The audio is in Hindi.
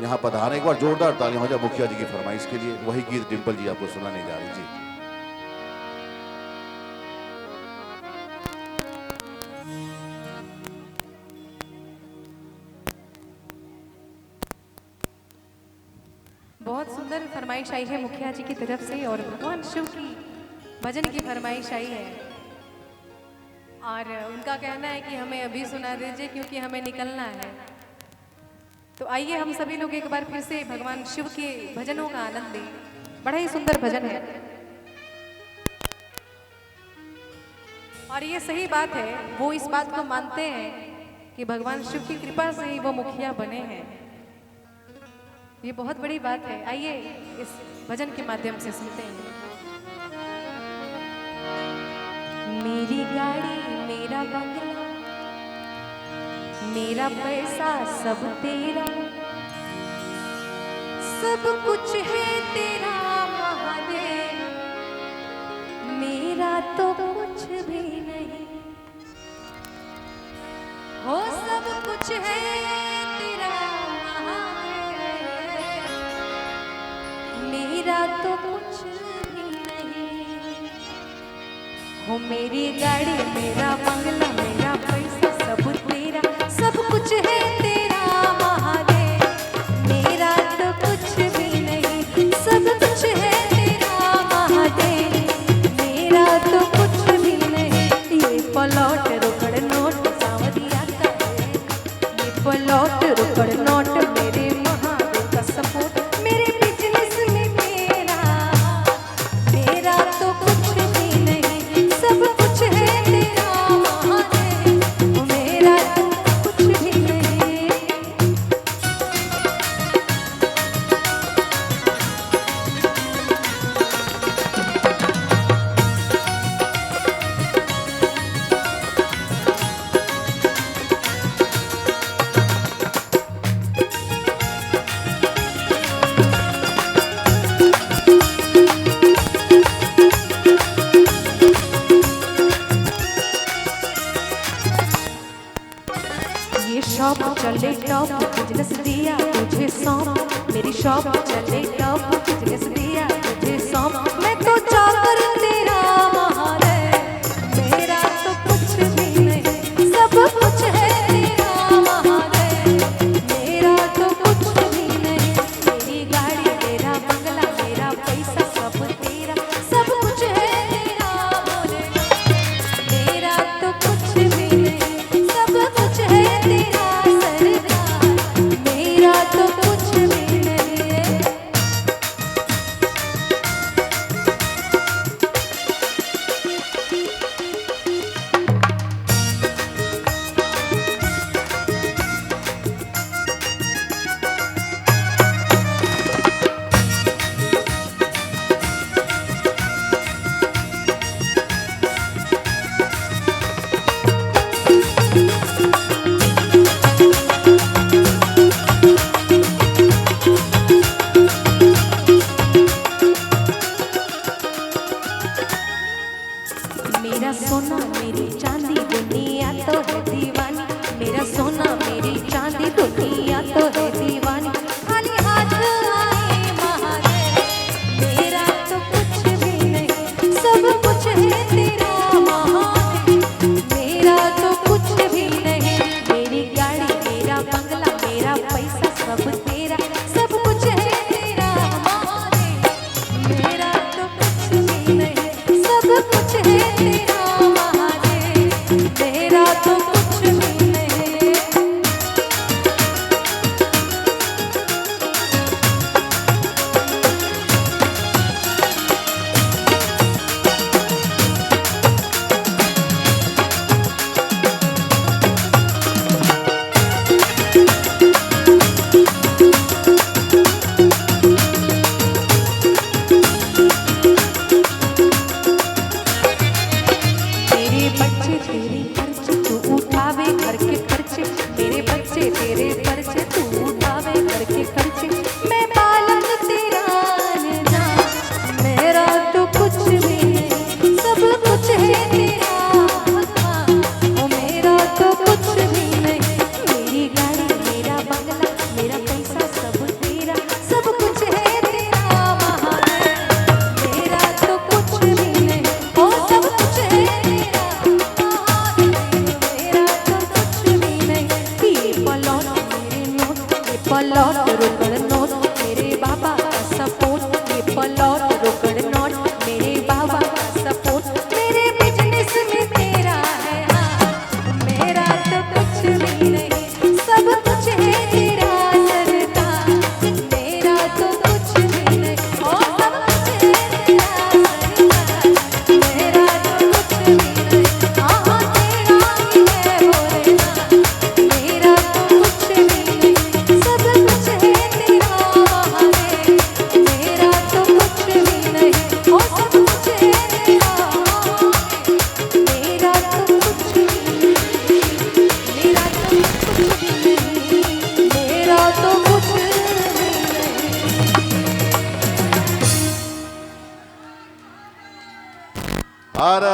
यहाँ पधारे। एक बार जोरदार तालियां हो जाए मुखिया जी की फरमाइश के लिए। वही गीत डिम्पल जी आपको सुनाने जा रही जी। बहुत सुंदर फरमाइश आई है मुखिया जी की तरफ से और भगवान शिव की भजन की फरमाइश आई है और उनका कहना है कि हमें अभी सुना दीजिए क्योंकि हमें निकलना है। तो आइए हम सभी लोग एक बार फिर से भगवान शिव के भजनों का आनंद लें। बड़ा ही सुंदर भजन है और ये सही बात है, वो इस बात को मानते हैं कि भगवान शिव की कृपा से ही वो मुखिया बने हैं। ये बहुत बड़ी बात है। आइए इस भजन के माध्यम से सुनते हैं। मेरी गाड़ी मेरा बंगला मेरा पैसा सब तेरा, सब कुछ है तेरा महादेव, मेरा तो कुछ भी नहीं हो। सब कुछ है तेरा मेरा तो कुछ भी नहीं हो। मेरी गाड़ी मेरा बंगला मेरा पैसा सब तेरा, सब कुछ है तेरा महादेव, मेरा तो कुछ भी नहीं। सब कुछ है तेरा महादेव, मेरा तो कुछ भी नहीं। ये पलौट रुकड़ नोट सावरिया का है, ये पलौट रुकड़ नोट मेरे महादेव का सपोर्ट। शॉप चले टॉप बिजनेस दिया तुझे सौंप, मेरी शॉप चले टॉप बिजनेस दिया तुझे सौंप। मैं तो चाकर तेरा महादेव, मेरा तो कुछ भी नहीं। सब कुछ है तेरा महादेव, मेरा तो कुछ भी नहीं। मेरी गाड़ी तेरा बंगला मेरा पैसा सब तेरा, सब कुछ है तेरा भोलेनाथ, मेरा तो कुछ भी नहीं। सब कुछ है तेरा मेरा तो कुछ भी नहीं। मेरा सोना मेरी चांदी दुनिया तो है दीवानी, मेरा सोना मेरी चांदी दुनिया तो है दीवानी। खाली हाथ आए महादेव, मेरा तो कुछ भी नहीं। सब कुछ है तेरा महादेव, मेरा तो कुछ भी नहीं। मेरी गाड़ी मेरा बंगला मेरा पैसा सब तेरा, सब कुछ है तेरा महादेव, मेरा तो कुछ भी नहीं। सब कुछ है तेरा महादेव, तेरा तो कुछ भी नहीं। तेरे बच्चे तेरे खर्चे तू उठावे घर के खर्चे, मेरे बच्चे तेरे खर्चे तू उठावे घर के खर्चे। मैं बालक तेरा ना, मेरा तो कुछ भी नहीं। सब कुछ है तेरा ओ मेरा तो कुछ भी नहीं। मेरी गाड़ी मेरा बंगला मेरा पैसा सब पलौट रोकड़ नोट मेरे बाबा का सपोर्ट, ये पलौट रोकड़ नोट मेरे बाबा का सपोर्ट। मेरे बिजनेस में तेरा है हाँ, मेरा तो कुछ भी नहीं, सब कुछ है तेरा सरकार, मेरा तो कुछ भी नहीं, ओ सब कुछ है तेरा सरकार, मेरा तो कुछ भी नहीं, हाँ तेरा ही है भोलेनाथ, मेरा तो कुछ भी नहीं, सब कुछ है तेरा महादेव, मेरा तो कुछ भी नहीं, ओ सब कुछ है तेरा महादेव, मेरा तो कुछ भी नहीं, मेरा तो कुछ भी नहीं, मेरा तो कुछ भी नहीं। हर